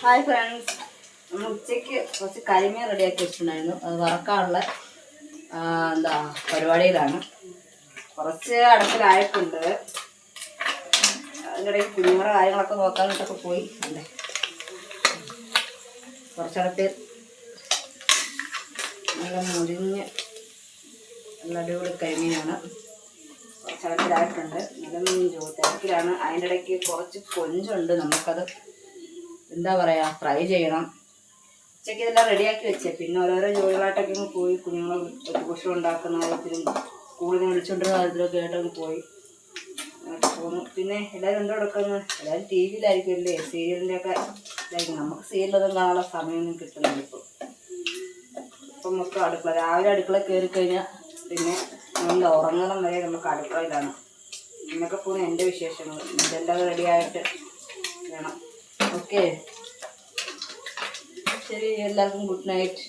Hi friends, നമ്മൾ ഉച്ചയ്ക്ക് കുറച്ച് കരിമീൻ റെഡിയാക്കി വെച്ചിട്ടുണ്ടായിരുന്നു. അത് വറക്കാനുള്ള പരിപാടിയിലാണ്. കുറച്ച് അടുപ്പിലായിട്ടുണ്ട്. അതിനിടയിൽ കുഞ്ഞുങ്ങളുടെ കാര്യങ്ങളൊക്കെ നോക്കാനായിട്ടൊക്കെ പോയി. അല്ലേ, കുറച്ചടുത്ത് നല്ല മുരിഞ്ഞ് നല്ല അടിപൊളി കരിമീനാണ്. കുറച്ചടുപ്പിലായിട്ടുണ്ട്. നിലമീൻ തിരക്കിലാണ്. അതിൻ്റെ ഇടയ്ക്ക് കുറച്ച് കൊഞ്ചുണ്ട്. നമുക്കത് ഫ്രൈ ചെയ്യണം. ഉച്ചയ്ക്ക് ഇതെല്ലാം റെഡിയാക്കി വെച്ചേ. പിന്നെ ഓരോരോ ജോലികളായിട്ടൊക്കെ പോയി. കുഞ്ഞുങ്ങളെ ഭക്ഷണം ഉണ്ടാക്കുന്ന കാര്യത്തിലും സ്കൂളിൽ നിന്ന് വിളിച്ചുകൊണ്ടിരുന്ന കാര്യത്തിലൊക്കെ ആയിട്ടൊക്കെ പോയി പോന്നു. പിന്നെ എല്ലാവരും എന്തോ എടുക്കുന്നത്? എല്ലാവരും ടി വിയിലായിരിക്കും അല്ലേ, സീരിയലിൻ്റെ ഒക്കെ ഇതായിരിക്കും. നമുക്ക് സീരിയലൊന്നും കാണാനുള്ള സമയമൊന്നും കിട്ടുന്നില്ല ഇപ്പം നമുക്ക് അടുക്കള രാവിലെ അടുക്കള കയറി കഴിഞ്ഞാൽ പിന്നെ നമ്മൾ ഉറങ്ങണം വരെ നമുക്ക് അടുക്കളയിലാണ്. ഇന്നൊക്കെ പോകുന്ന എൻ്റെ വിശേഷങ്ങൾ. ഇതെല്ലാം റെഡിയായിട്ട് വേണം. ഓക്കെ, ശരി, എല്ലാവർക്കും ഗുഡ് നൈറ്റ്.